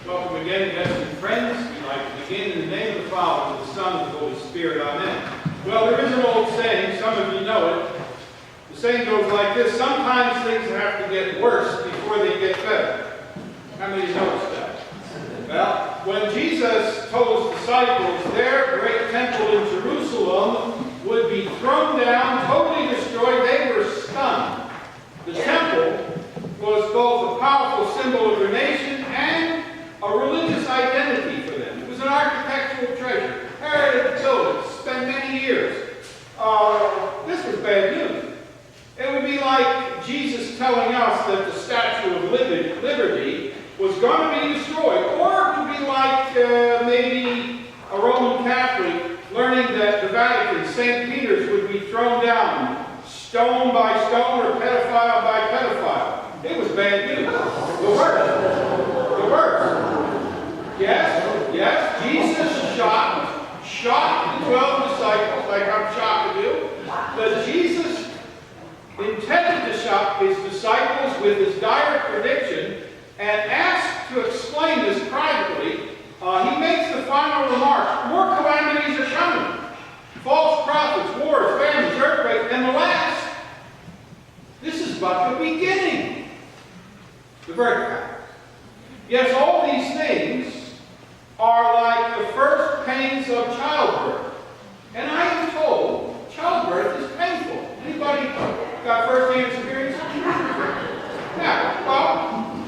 Welcome again, guests and friends. We'd like to begin in the name of the Father, the Son, and the Holy Spirit. Amen. Well, there is an old saying, some of you know it. The saying goes like this: sometimes things have to get worse before they get better. How many noticed that? Well, when Jesus told his disciples their great temple in Jerusalem would be thrown down, totally destroyed, they were stunned. The temple was both a powerful symbol of their nation and a religious identity for them. It was an architectural treasure. Heritage buildings, spent many years. This was bad news. It would be like Jesus telling us that the Statue of Liberty was going to be destroyed, or it would be like maybe a Roman Catholic learning that the Vatican, St. Peter's, would be thrown down, stone by stone or pedophile by pedophile. It was bad news. The worst. Yes, Jesus shocked the 12 disciples, like I'm shocked to do. But Jesus intended to shock his disciples with his dire prediction, and asked to explain this privately. He makes the final remark: more calamities are coming. False prophets, wars, famines, earthquakes, and the last, this is but the beginning. The birth pattern. Yes, all these things are like the first pains of childbirth. And I am told childbirth is painful. Anybody got first-hand experience? Yeah, well,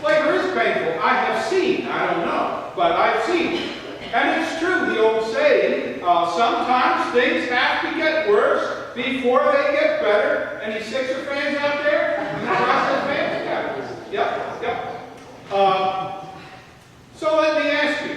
labor is painful. I have seen. I don't know, but I've seen. And it's true, the old saying, sometimes things have to get worse before they get better. Any Sixer fans out there? Any process fans? Yep. So let me ask you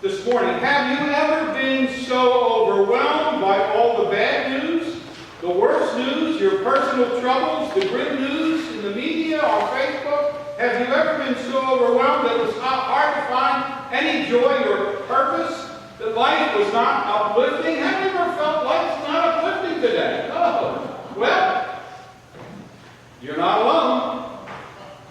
this morning, have you ever been so overwhelmed by all the bad news, the worst news, your personal troubles, the grim news in the media, on Facebook? Have you ever been so overwhelmed that it was hard to find any joy or purpose? That life was not uplifting? Have you ever felt life's not uplifting today? Oh, well, you're not alone.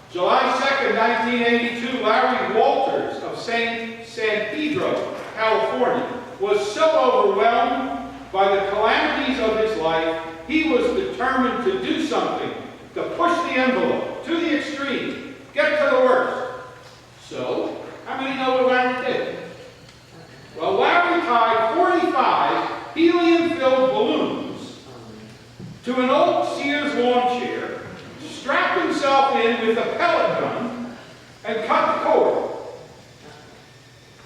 July 2nd, 1982, Larry Walters of San Pedro, California, was so overwhelmed by the calamities of his life, he was determined to do something, to push the envelope to the extreme, get to the worst. So, how many know what Larry did? Well, Larry tied 45 helium-filled balloons to an old Sears lawn chair, strapped himself in with a pellet gun, and cut the cord.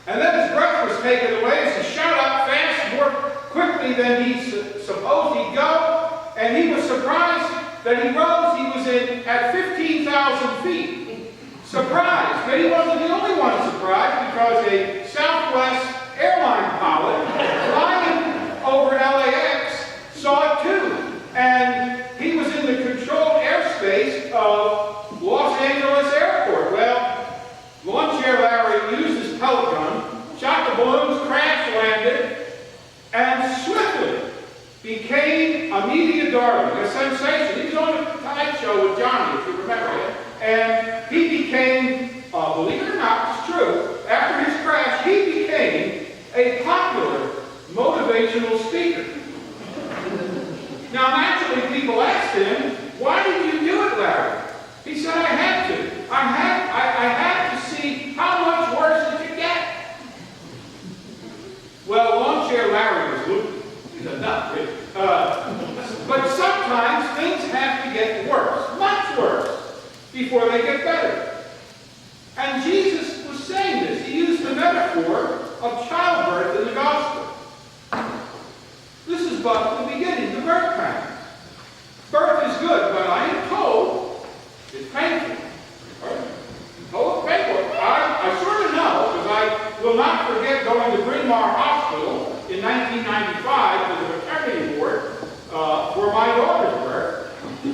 And then his breath was taken away as he shot up fast, more quickly than he supposed he'd go, and he was surprised that he rose. He was at 15,000 feet. Surprised, but he wasn't the only one surprised, because a Southwest airline pilot flying over LAX saw it too. And he was in the controlled airspace of Los Angeles Airport. Well, lawn chair Larry used his pellet gun, shot the balloons, crash landed, and swiftly became a media darling, a sensation. He was on a Tonight Show with Johnny, if you remember it. And he became, believe it or not, it's true, after his crash, he became a popular motivational speaker. Now, naturally, people asked him, why did you do it, Larry? He said, I had to. I had to see how much worse it could get. Well, lawn chair Larry was loopy. He said, not really. But sometimes things have to get worse, much worse, before they get better. And Jesus was saying this. He used the metaphor of childbirth in the gospel. This is but the beginning, the birth pangs. Birth is good, but I am told it's painful. I'm told it's painful. I sort of know, because I will not forget going to Bryn Mawr Hospital in 1995 to the maternity ward for my daughter's birth.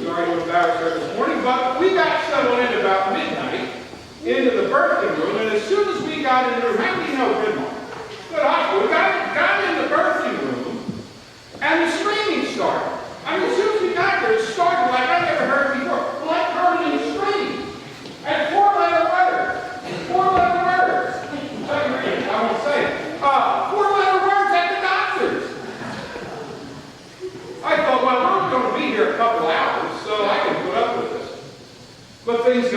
Sorry to embarrass her this morning, but we got settled in about midnight into the birthing room, and as soon as we got in the room, how do you know Bryn Mawr? Good hospital. We got in the birthing room, and the screaming started. I mean, as soon as we got there, it started like I never heard before. Like hurling and screaming. And 4-letter letters.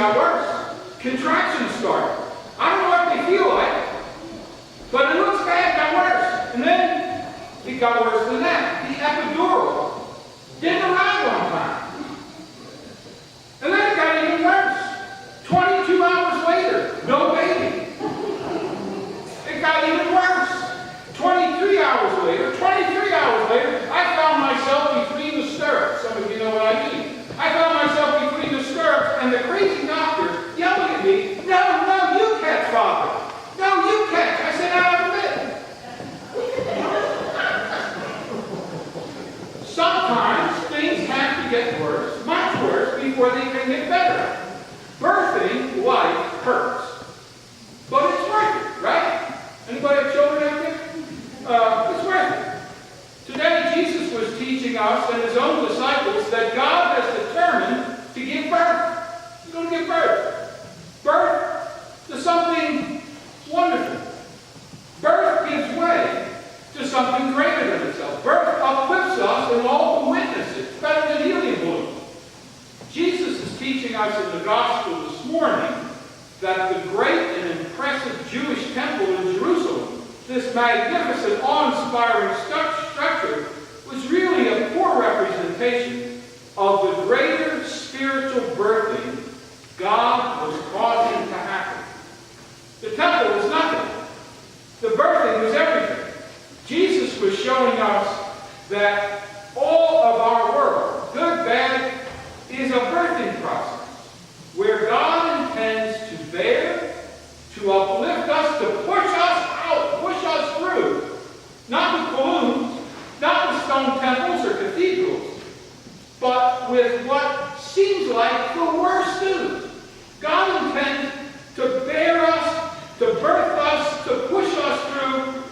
got worse. Contractions started. I don't know what they feel like, but it looks bad, got worse. And then it got worse than that. The epidural didn't arrive on time. And then it got even worse. 22 hours later, no baby. It got even worse. 23 hours later, I found myself between the stirrups. Some of you know what I mean. I found myself between the stirrups and the crazy doctor yelling at me, no, you catch, Father. No, you catch. I said, out of it. Sometimes things have to get worse, much worse, before they can get better. Birthing life hurts. But it's worth it, right? Anybody have children out there? It's worth it. Today, Jesus was teaching us and his own disciples that God has determined to give birth. He's going to give birth. Birth to something wonderful. Birth gives way to something greater than itself. Birth uplifts us and all who witness it. It's better than helium balloons. Jesus is teaching us in the gospel this morning that the great and impressive Jewish temple in Jerusalem, this magnificent, awe-inspiring structure, was really a poor representation of the greater spiritual birthing God was causing to happen. The temple was nothing. The birthing was everything. Jesus was showing us that all of our world, good, bad, is a birthing process where God intends to bear, to uplift us, to push us out, push us through. Not with balloons, not with stone temples or cathedrals, but with what seems like the worst news. God intends to bear us, to birth us, to push us through,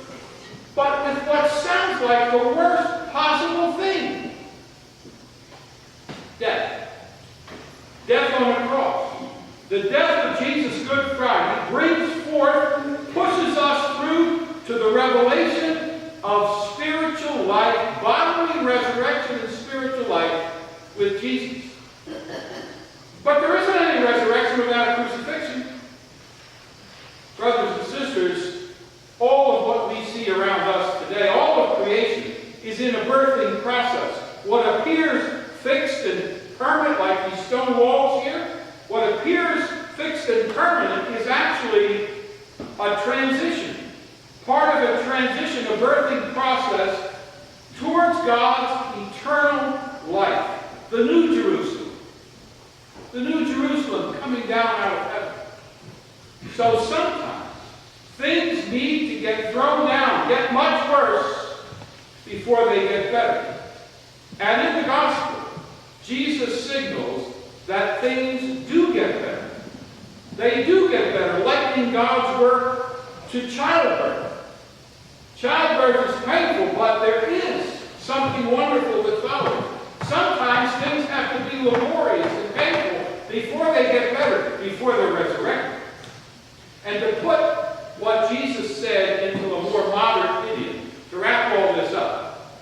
but with what sounds like the worst possible thing. Death. Death on the cross. The death of Jesus Good Friday brings forth, pushes us through to the revelation of spiritual life, bodily resurrection and spiritual life with Jesus. But there isn't any resurrection without a crucifixion. Brothers and sisters, all of what we see around us today, all of creation, is in a birthing process. What appears fixed and permanent, like these stone walls here, what appears fixed and permanent is actually a transition. Part of a transition, a birthing process towards God's eternal life. The New Jerusalem. The New Jerusalem coming down out of heaven. So sometimes things need to get thrown down, get much worse before they get better. And in the gospel, Jesus signals that things do get better. They do get better, likening God's work to childbirth. Childbirth is painful, but there is something wonderful that follows. Sometimes things have to be laborious and painful before they get better, before they're resurrected. And to put what Jesus said into a more modern idiom, to wrap all this up,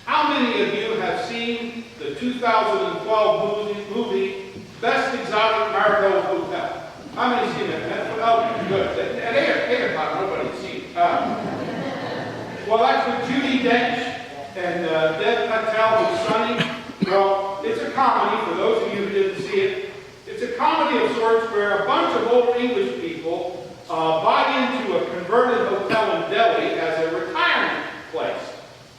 how many of you have seen the 2012 movie Best Exotic Marigold Hotel? How many have seen it? Oh, good. At 8 o'clock, nobody's seen it. Well, that's with Judi Dench and Dev Patel with Sonny. Well, it's a comedy, for those of you who didn't see it. It's a comedy of sorts where a bunch of old English people buy into a converted hotel in Delhi as a retirement place.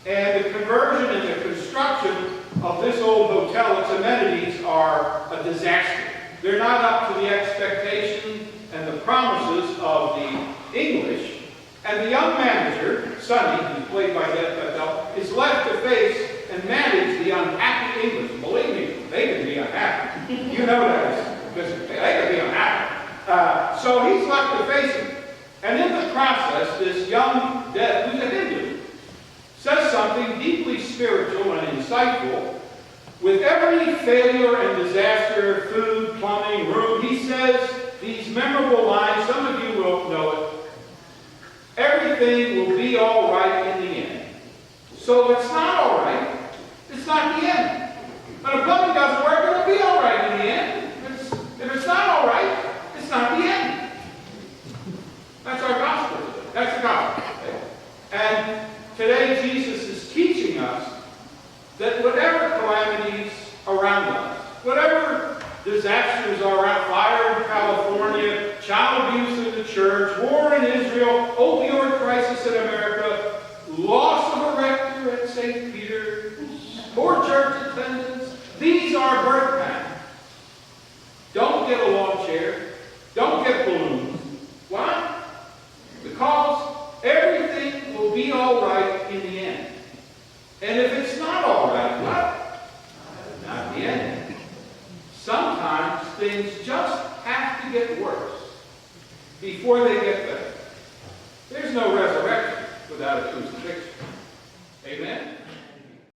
And the conversion and the construction of this old hotel, its amenities are a disaster. They're not up to the expectation and the promises of the English. And the young manager, Sonny, who's played by Dev Patel, is left to face and manage the unhappy English. Believe me, they can be unhappy. You know that. Because they can be unhappy. So he's left to face it. And in the process, this young Dev, who's a Hindu, says something deeply spiritual and insightful. With every failure and disaster, food, plumbing, room, he says these memorable lines. Some of you will know it. Everything will be all right in the end. So if it's not all right, it's not the end. But if plumbing doesn't work, it'll be all right in the end. If it's Israel, opioid crisis in America, loss of a rector at St. Peter, poor church attendance. These are birth pangs. Don't get a lawn chair. Don't get balloons. Why? Because everything will be all right in the end. And if it's not all right, well, not the end. Sometimes things just have to get worse before they get better. There's no resurrection without a crucifixion. Amen?